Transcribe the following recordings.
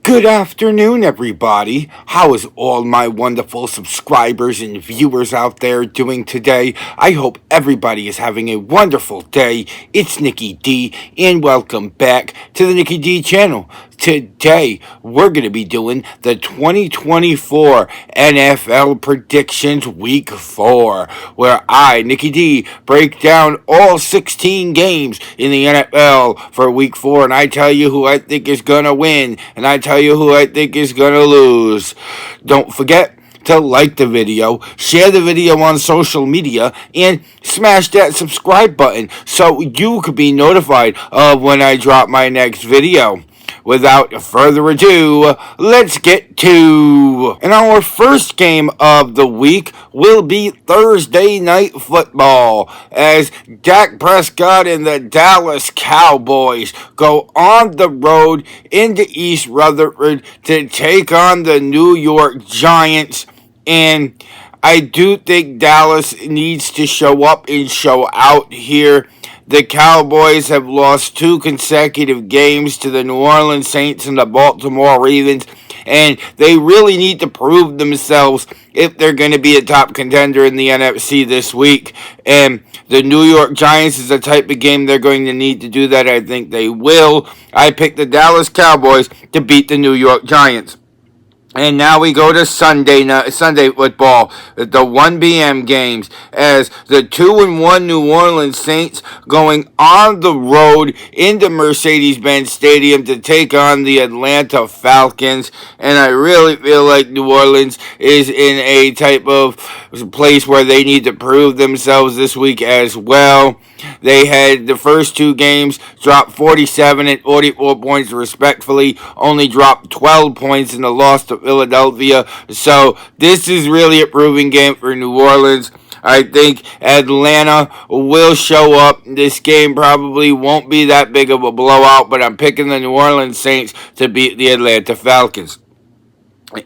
Good afternoon, everybody. How is all my wonderful subscribers and viewers out there doing today? I hope everybody is having a wonderful day. It's Nikki D, and welcome back to the Nikki D channel. Today, we're going to be doing the 2024 NFL Predictions Week 4, where I, Nikki D, break down all 16 games in the NFL for Week 4, and I tell you who I think is going to win, and I tell you who I think is going to lose. Don't forget to like the video, share the video on social media, and smash that subscribe button so you could be notified of when I drop my next video. Without further ado, let's get to... And our first game of the week will be Thursday Night Football, as Dak Prescott and the Dallas Cowboys go on the road into East Rutherford to take on the New York Giants. And I do think Dallas needs to show up and show out here. The Cowboys have lost 2 consecutive games to the New Orleans Saints and the Baltimore Ravens, and they really need to prove themselves if they're going to be a top contender in the NFC this week. And the New York Giants is the type of game they're going to need to do that. I think they will. I picked the Dallas Cowboys to beat the New York Giants. And now we go to Sunday football, the 1 p.m. games, as the 2-1 New Orleans Saints going on the road into Mercedes-Benz Stadium to take on the Atlanta Falcons. And I really feel like New Orleans is in a type of place where they need to prove themselves this week as well. They had the first 2 games drop 47 and 44 points respectively, only dropped 12 points in the loss to Philadelphia. So this is really a proving game for New Orleans. I think Atlanta will show up. This game probably won't be that big of a blowout, but I'm picking the New Orleans Saints to beat the Atlanta Falcons.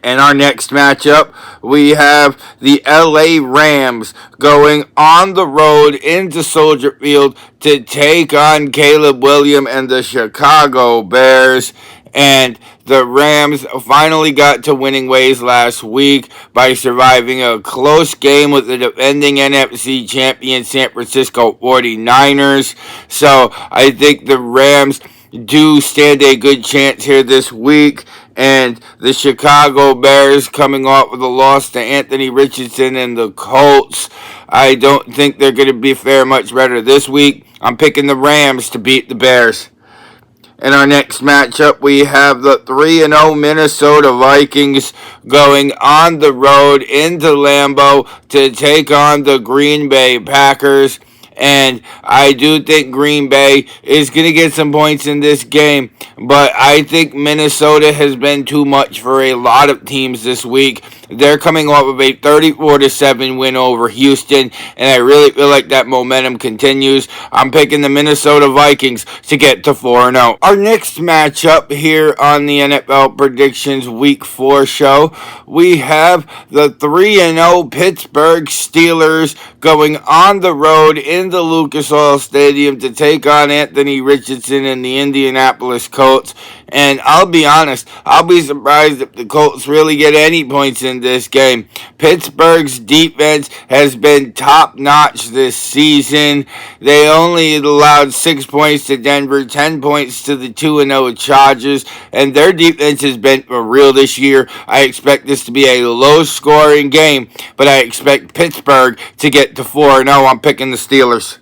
In our next matchup, we have the LA Rams going on the road into Soldier Field to take on Caleb Williams and the Chicago Bears. And the Rams finally got to winning ways last week by surviving a close game with the defending NFC champion San Francisco 49ers. So I think the Rams do stand a good chance here this week. And the Chicago Bears coming off with a loss to Anthony Richardson and the Colts, I don't think they're going to be fair much better this week. I'm picking the Rams to beat the Bears. In our next matchup, we have the 3-0 Minnesota Vikings going on the road into Lambeau to take on the Green Bay Packers. And I do think Green Bay is going to get some points in this game. But I think Minnesota has been too much for a lot of teams this week. They're coming off of a 34-7 win over Houston. And I really feel like that momentum continues. I'm picking the Minnesota Vikings to get to 4-0. Our next matchup here on the NFL Predictions Week 4 show, we have the 3-0 Pittsburgh Steelers going on the road into Lucas Oil Stadium to take on Anthony Richardson and the Indianapolis Colts. And I'll be honest, I'll be surprised if the Colts really get any points in this game. Pittsburgh's defense has been top-notch this season. They only allowed 6 points to Denver, 10 points to the 2-0 Chargers, and their defense has been for real this year. I expect this to be a low-scoring game, but I expect Pittsburgh to get to 4-0. I'm picking the Steelers.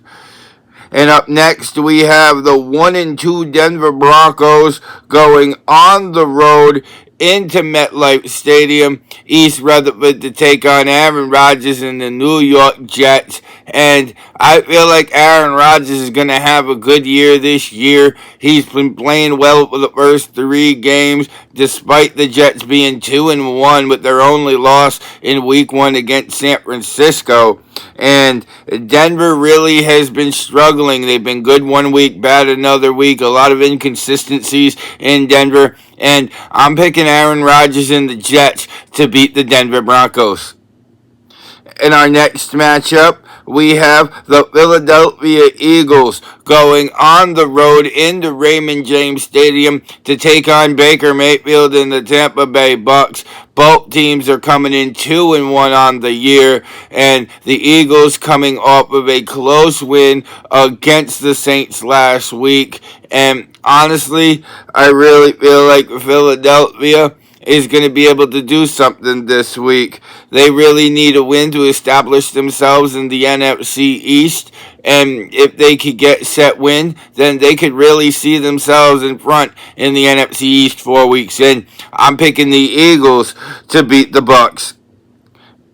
And up next, we have the 1-2 Denver Broncos going on the road into MetLife Stadium, East Rutherford, to take on Aaron Rodgers and the New York Jets. And I feel like Aaron Rodgers is going to have a good year this year. He's been playing well for the first 3 games, despite the Jets being 2-1 with their only loss in Week 1 against San Francisco. And Denver really has been struggling. They've been good one week, bad another week. A lot of inconsistencies in Denver. And I'm picking Aaron Rodgers and the Jets to beat the Denver Broncos. In our next matchup, we have the Philadelphia Eagles going on the road into Raymond James Stadium to take on Baker Mayfield and the Tampa Bay Bucks. Both teams are coming in 2-1 on the year, and the Eagles coming off of a close win against the Saints last week. And honestly, I really feel like Philadelphia is going to be able to do something this week. They really need a win to establish themselves in the NFC East. And if they could get set win, then they could really see themselves in front in the NFC East 4 weeks in. I'm picking the Eagles to beat the Bucks.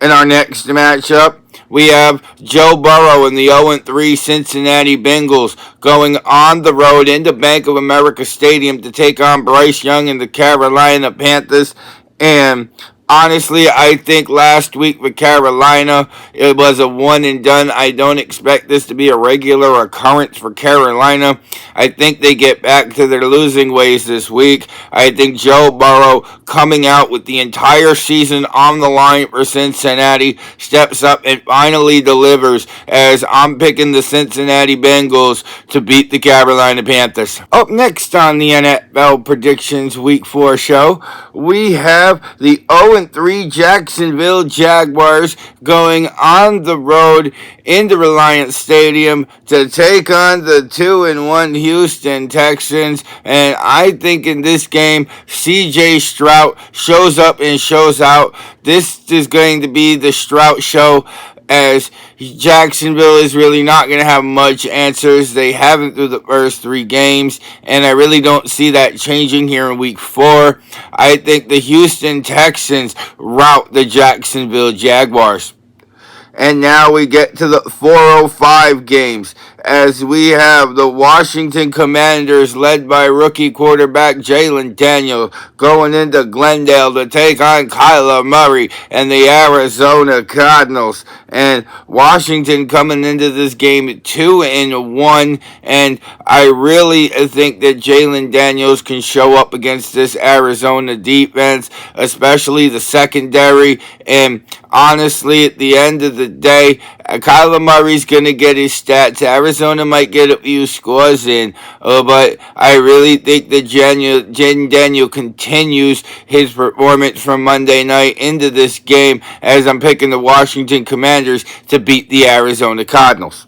In our next matchup, we have Joe Burrow and the 0-3 Cincinnati Bengals going on the road into Bank of America Stadium to take on Bryce Young and the Carolina Panthers. And honestly, I think last week with Carolina, it was a one and done. I don't expect this to be a regular occurrence for Carolina. I think they get back to their losing ways this week. I think Joe Burrow, coming out with the entire season on the line for Cincinnati, steps up and finally delivers, as I'm picking the Cincinnati Bengals to beat the Carolina Panthers. Up next on the NFL Predictions Week 4 show, we have the 0-3 Jacksonville Jaguars going on the road into Reliance Stadium to take on the 2-1 Houston Texans. And I think in this game, CJ Stroud shows up and shows out. This is going to be the Stroud show, as Jacksonville is really not going to have much answers. They haven't through the first 3 games, and I really don't see that changing here in week 4. I think the Houston Texans rout the Jacksonville Jaguars. And now we get to the 4:05 games, as we have the Washington Commanders led by rookie quarterback Jalen Daniels going into Glendale to take on Kyler Murray and the Arizona Cardinals. And Washington coming into this game 2-1, and I really think that Jalen Daniels can show up against this Arizona defense, especially the secondary. And honestly, at the end of the day, Kyler Murray's going to get his stats. Arizona might get a few scores in, but I really think that Jaden Daniel continues his performance from Monday night into this game, as I'm picking the Washington Commanders to beat the Arizona Cardinals.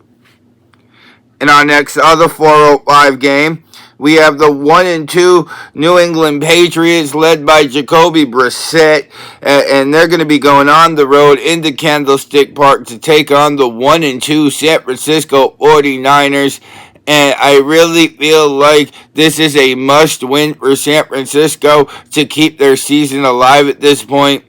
In our next other 4:05 game, we have the 1-2 New England Patriots led by Jacoby Brissett, and they're going to be going on the road into Candlestick Park to take on the 1-2 San Francisco 49ers. And I really feel like this is a must-win for San Francisco to keep their season alive at this point.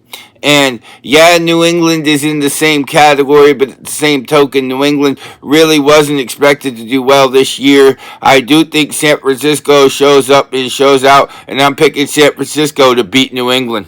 And yeah, New England is in the same category, but at the same token, New England really wasn't expected to do well this year. I do think San Francisco shows up and shows out, and I'm picking San Francisco to beat New England.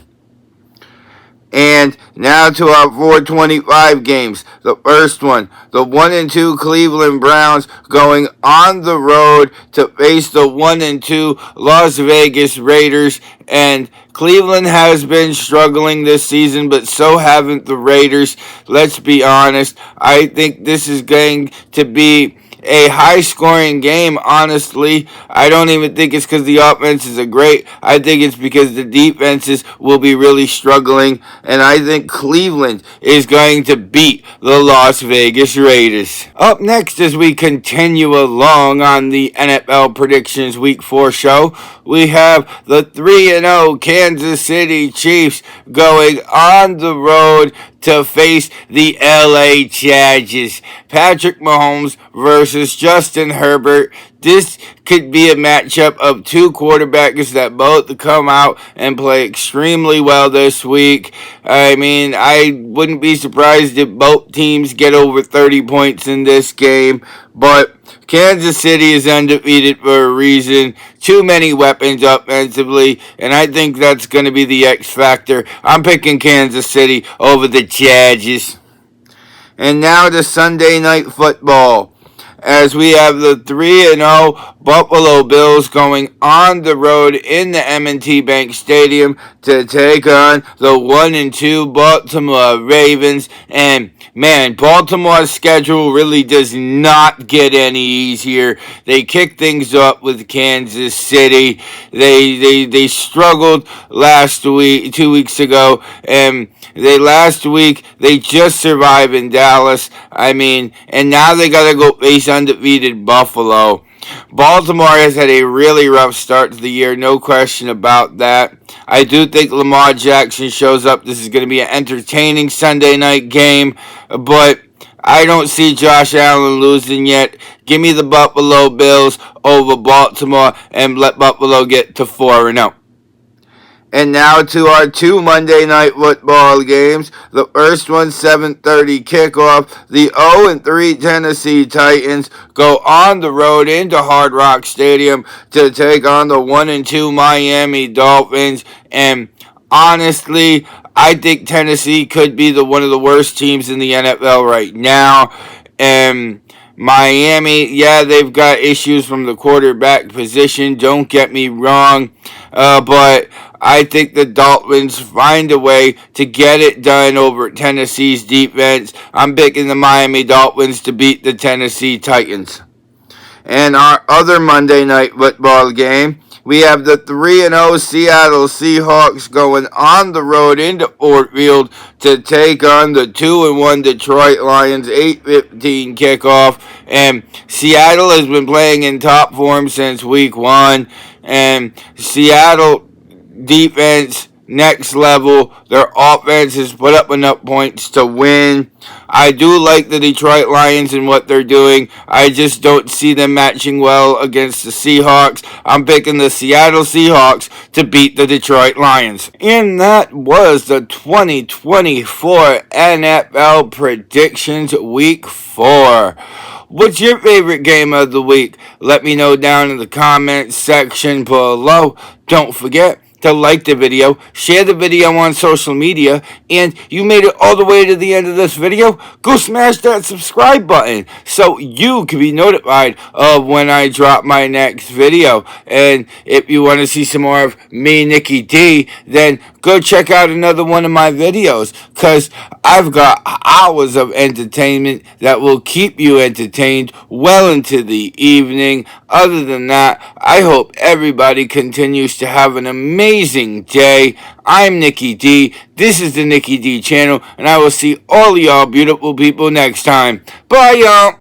And now to our 4:25 games. The first one, the 1-2 Cleveland Browns going on the road to face the 1-2 Las Vegas Raiders. And Cleveland has been struggling this season, but so haven't the Raiders. Let's be honest. I think this is going to be a high-scoring game, honestly. I don't even think it's because the offenses are great. I think it's because the defenses will be really struggling, and I think Cleveland is going to beat the Las Vegas Raiders. Up next, as we continue along on the NFL Predictions Week 4 show, we have the 3-0 Kansas City Chiefs going on the road to face the LA Chargers. Patrick Mahomes versus Justin Herbert. This could be a matchup of two quarterbacks that both come out and play extremely well this week. I mean, I wouldn't be surprised if both teams get over 30 points in this game, but Kansas City is undefeated for a reason. Too many weapons offensively, and I think that's going to be the X factor. I'm picking Kansas City over the Chargers. And now to Sunday Night Football, as we have the 3-0 Buffalo Bills going on the road in the M&T Bank Stadium to take on the 1-2 Baltimore Ravens. And man, Baltimore's schedule really does not get any easier. They kick things up with Kansas City. They struggled last week, 2 weeks ago, and last week they just survived in Dallas. And now they gotta go face undefeated Buffalo. Baltimore has had a really rough start to the year, no question about that. I do think Lamar Jackson shows up. This is going to be an entertaining Sunday night game, but I don't see Josh Allen losing yet. Give me the Buffalo Bills over Baltimore and let Buffalo get to 4-0. And now to our two Monday night football games. The first one, 7:30 kickoff. The 0-3 Tennessee Titans go on the road into Hard Rock Stadium to take on the 1-2 Miami Dolphins. And honestly, I think Tennessee could be one of the worst teams in the NFL right now. And Miami, yeah, they've got issues from the quarterback position. Don't get me wrong. But I think the Dolphins find a way to get it done over Tennessee's defense. I'm picking the Miami Dolphins to beat the Tennessee Titans. And our other Monday night football game, we have the 3-0 Seattle Seahawks going on the road into Ford Field to take on the 2-1 Detroit Lions, 8:15 kickoff. And Seattle has been playing in top form since week 1. And Seattle defense, next level. Their offense has put up enough points to win. I do like the Detroit Lions and what they're doing. I just don't see them matching well against the Seahawks. I'm picking the Seattle Seahawks to beat the Detroit Lions. And that was the 2024 NFL Predictions Week 4. What's your favorite game of the week? Let me know down in the comments section below. Don't forget to like the video, share the video on social media, and you made it all the way to the end of this video, go smash that subscribe button so you can be notified of when I drop my next video. And if you want to see some more of me, Nicky D, then go check out another one of my videos, because I've got hours of entertainment that will keep you entertained well into the evening. Other than that, I hope everybody continues to have an amazing day. I'm Nicky D. This is the Nicky D channel, and I will see all y'all beautiful people next time. Bye, y'all.